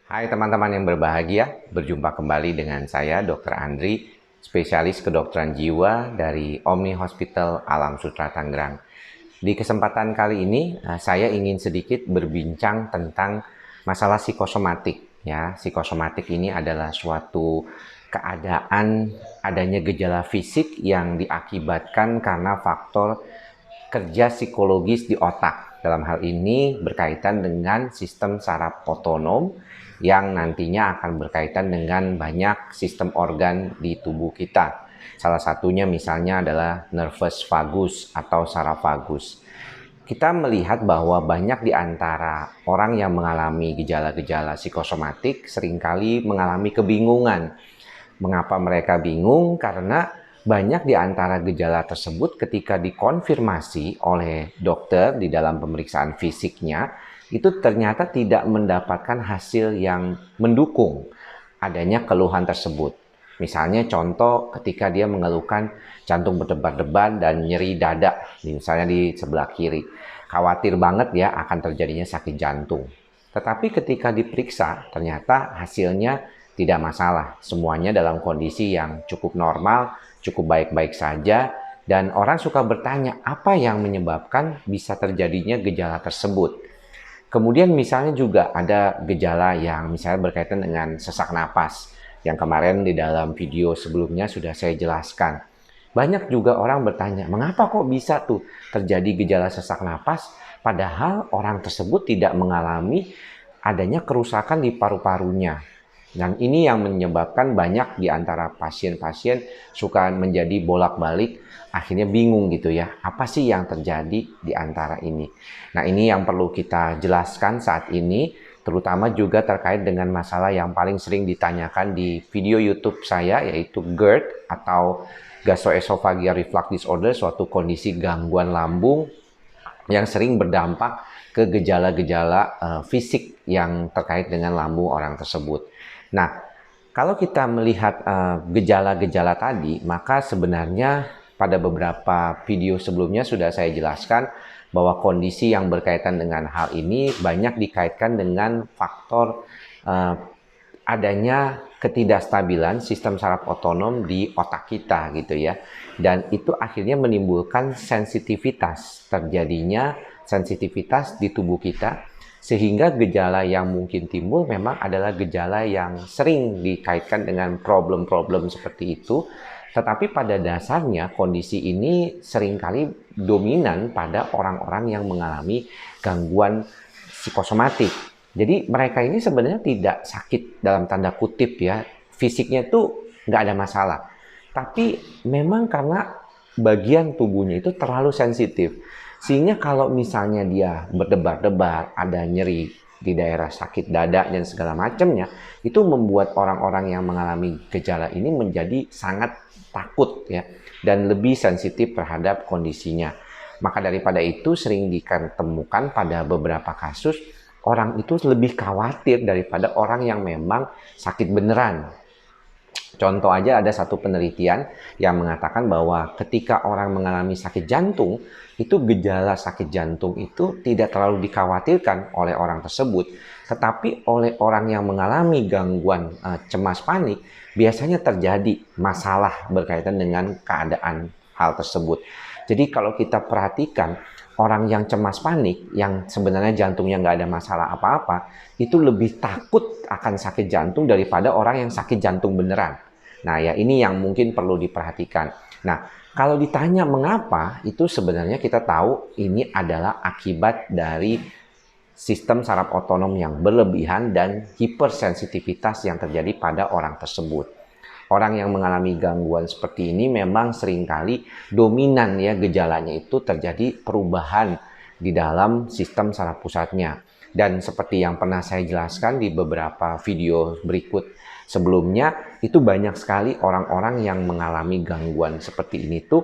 Hai teman-teman yang berbahagia, berjumpa kembali dengan saya Dr. Andri, spesialis kedokteran jiwa dari Omni Hospital Alam Sutera Tangerang. Di kesempatan kali ini, saya ingin sedikit berbincang tentang masalah psikosomatik. Ya, psikosomatik ini adalah suatu keadaan adanya gejala fisik yang diakibatkan karena faktor kerja psikologis di otak. Dalam hal ini berkaitan dengan sistem saraf otonom yang nantinya akan berkaitan dengan banyak sistem organ di tubuh kita. Salah satunya misalnya adalah nervus vagus atau saraf vagus. Kita melihat bahwa banyak di antara orang yang mengalami gejala-gejala psikosomatik seringkali mengalami kebingungan. Mengapa mereka bingung? Karena banyak di antara gejala tersebut ketika dikonfirmasi oleh dokter di dalam pemeriksaan fisiknya, itu ternyata tidak mendapatkan hasil yang mendukung adanya keluhan tersebut. Misalnya contoh ketika dia mengeluhkan jantung berdebar-debar dan nyeri dada, misalnya di sebelah kiri. Khawatir banget ya akan terjadinya sakit jantung. Tetapi ketika diperiksa, ternyata hasilnya tidak masalah. Semuanya dalam kondisi yang cukup normal, cukup baik-baik saja. Dan orang suka bertanya, apa yang menyebabkan bisa terjadinya gejala tersebut? Kemudian misalnya juga ada gejala yang misalnya berkaitan dengan sesak napas. Yang kemarin di dalam video sebelumnya sudah saya jelaskan. Banyak juga orang bertanya, mengapa kok bisa tuh terjadi gejala sesak napas padahal orang tersebut tidak mengalami adanya kerusakan di paru-parunya. Dan ini yang menyebabkan banyak di antara pasien-pasien suka menjadi bolak-balik, akhirnya bingung gitu ya, apa sih yang terjadi di antara ini. Nah, ini yang perlu kita jelaskan saat ini, terutama juga terkait dengan masalah yang paling sering ditanyakan di video YouTube saya, yaitu GERD atau Gastroesophageal Reflux Disorder, suatu kondisi gangguan lambung yang sering berdampak ke gejala-gejala fisik yang terkait dengan lambung orang tersebut. Nah, kalau kita melihat gejala-gejala tadi, maka sebenarnya pada beberapa video sebelumnya sudah saya jelaskan bahwa kondisi yang berkaitan dengan hal ini banyak dikaitkan dengan faktor adanya ketidakstabilan sistem saraf otonom di otak kita gitu ya. Dan itu akhirnya menimbulkan terjadinya sensitivitas di tubuh kita, sehingga gejala yang mungkin timbul memang adalah gejala yang sering dikaitkan dengan problem-problem seperti itu. Tetapi pada dasarnya kondisi ini seringkali dominan pada orang-orang yang mengalami gangguan psikosomatik. Jadi mereka ini sebenarnya tidak sakit dalam tanda kutip ya, fisiknya itu nggak ada masalah. Tapi memang karena bagian tubuhnya itu terlalu sensitif. Sehingga kalau misalnya dia berdebar-debar, ada nyeri di daerah sakit dada dan segala macamnya, itu membuat orang-orang yang mengalami gejala ini menjadi sangat takut ya, dan lebih sensitif terhadap kondisinya. Maka daripada itu sering ditemukan pada beberapa kasus orang itu lebih khawatir daripada orang yang memang sakit beneran. Contoh aja ada satu penelitian yang mengatakan bahwa ketika orang mengalami sakit jantung, itu gejala sakit jantung itu tidak terlalu dikhawatirkan oleh orang tersebut. Tetapi oleh orang yang mengalami gangguan cemas panik, biasanya terjadi masalah berkaitan dengan keadaan hal tersebut. Jadi kalau kita perhatikan, orang yang cemas panik, yang sebenarnya jantungnya nggak ada masalah apa-apa, itu lebih takut akan sakit jantung daripada orang yang sakit jantung beneran. Nah, ya ini yang mungkin perlu diperhatikan. Nah, kalau ditanya mengapa, itu sebenarnya kita tahu ini adalah akibat dari sistem saraf otonom yang berlebihan dan hipersensitivitas yang terjadi pada orang tersebut. Orang yang mengalami gangguan seperti ini memang seringkali dominan ya gejalanya itu terjadi perubahan di dalam sistem saraf pusatnya. Dan seperti yang pernah saya jelaskan di beberapa video berikut sebelumnya, itu banyak sekali orang-orang yang mengalami gangguan seperti ini tuh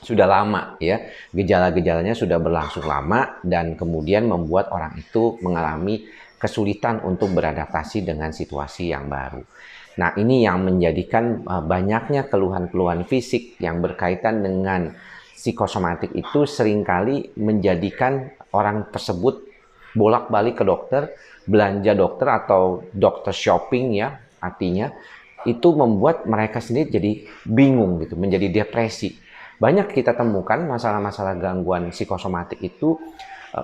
sudah lama ya. Gejala-gejalanya sudah berlangsung lama dan kemudian membuat orang itu mengalami kesulitan untuk beradaptasi dengan situasi yang baru. Nah, ini yang menjadikan banyaknya keluhan-keluhan fisik yang berkaitan dengan psikosomatik itu seringkali menjadikan orang tersebut bolak-balik ke dokter, belanja dokter atau dokter shopping ya, artinya itu membuat mereka sendiri jadi bingung gitu, menjadi depresi. Banyak kita temukan masalah-masalah gangguan psikosomatik itu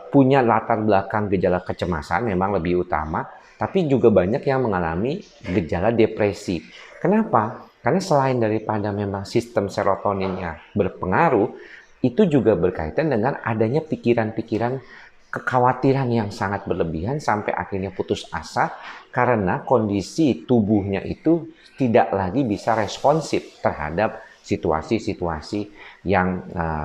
punya latar belakang gejala kecemasan memang lebih utama, tapi juga banyak yang mengalami gejala depresi. Kenapa? Karena selain daripada memang sistem serotoninnya berpengaruh, itu juga berkaitan dengan adanya pikiran-pikiran kekhawatiran yang sangat berlebihan sampai akhirnya putus asa karena kondisi tubuhnya itu tidak lagi bisa responsif terhadap situasi-situasi yang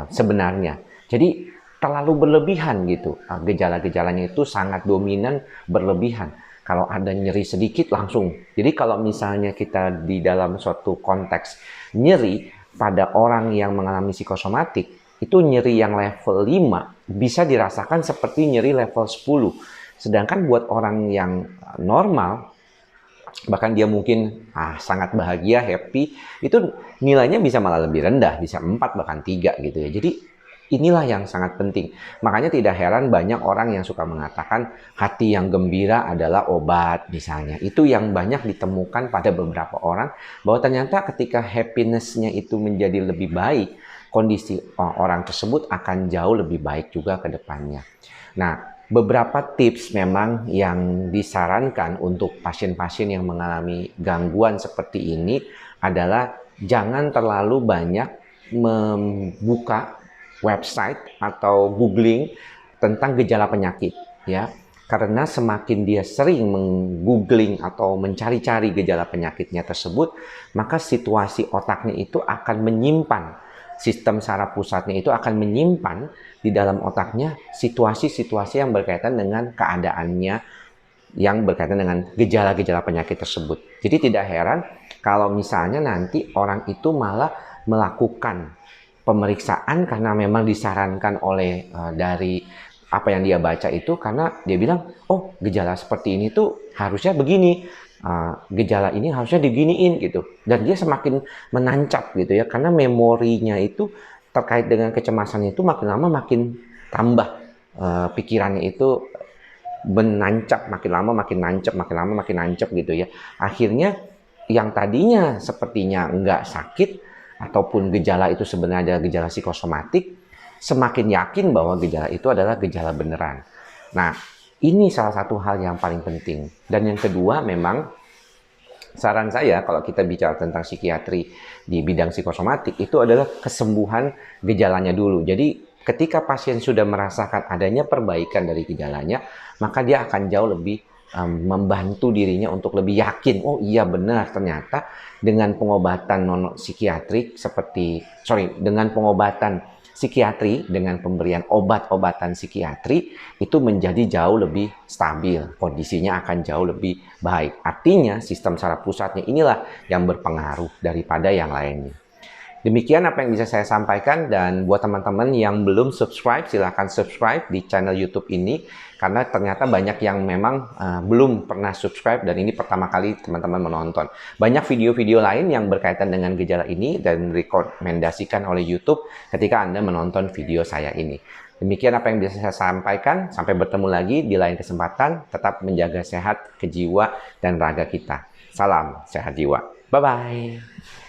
sebenarnya. Jadi terlalu berlebihan gitu. Gejala-gejalanya itu sangat dominan berlebihan. Kalau ada nyeri sedikit langsung. Jadi kalau misalnya kita di dalam suatu konteks nyeri pada orang yang mengalami psikosomatik, itu nyeri yang level 5 bisa dirasakan seperti nyeri level 10. Sedangkan buat orang yang normal, bahkan dia mungkin sangat bahagia, happy, itu nilainya bisa malah lebih rendah, bisa 4 bahkan 3 gitu ya. Jadi inilah yang sangat penting. Makanya tidak heran banyak orang yang suka mengatakan hati yang gembira adalah obat misalnya. Itu yang banyak ditemukan pada beberapa orang, bahwa ternyata ketika happiness-nya itu menjadi lebih baik, kondisi orang tersebut akan jauh lebih baik juga ke depannya. Nah, beberapa tips memang yang disarankan untuk pasien-pasien yang mengalami gangguan seperti ini adalah jangan terlalu banyak membuka website atau googling tentang gejala penyakit ya, karena semakin dia sering menggoogling atau mencari-cari gejala penyakitnya tersebut, maka situasi otaknya itu akan menyimpan, sistem saraf pusatnya itu akan menyimpan di dalam otaknya situasi-situasi yang berkaitan dengan keadaannya, yang berkaitan dengan gejala-gejala penyakit tersebut. Jadi tidak heran kalau misalnya nanti orang itu malah melakukan pemeriksaan karena memang disarankan oleh dari apa yang dia baca itu, karena dia bilang, oh gejala seperti ini tuh harusnya begini, gejala ini harusnya diginiin gitu, dan dia semakin menancap gitu ya, karena memorinya itu terkait dengan kecemasan itu makin lama makin tambah, pikirannya itu menancap, makin lama makin nancap, makin lama makin nancap gitu ya. Akhirnya yang tadinya sepertinya nggak sakit ataupun gejala itu sebenarnya adalah gejala psikosomatik, semakin yakin bahwa gejala itu adalah gejala beneran. Nah, ini salah satu hal yang paling penting. Dan yang kedua, memang saran saya kalau kita bicara tentang psikiatri di bidang psikosomatik, itu adalah kesembuhan gejalanya dulu. Jadi ketika pasien sudah merasakan adanya perbaikan dari gejalanya, maka dia akan jauh lebih membantu dirinya untuk lebih yakin, oh iya benar, ternyata dengan pengobatan non psikiatrik dengan pengobatan psikiatri, dengan pemberian obat-obatan psikiatri, itu menjadi jauh lebih stabil, kondisinya akan jauh lebih baik. Artinya sistem saraf pusatnya inilah yang berpengaruh daripada yang lainnya. Demikian apa yang bisa saya sampaikan, dan buat teman-teman yang belum subscribe, silahkan subscribe di channel YouTube ini, karena ternyata banyak yang memang belum pernah subscribe dan ini pertama kali teman-teman menonton. Banyak video-video lain yang berkaitan dengan gejala ini dan direkomendasikan oleh YouTube ketika Anda menonton video saya ini. Demikian apa yang bisa saya sampaikan, sampai bertemu lagi di lain kesempatan, tetap menjaga sehat ke jiwa dan raga kita. Salam sehat jiwa. Bye-bye.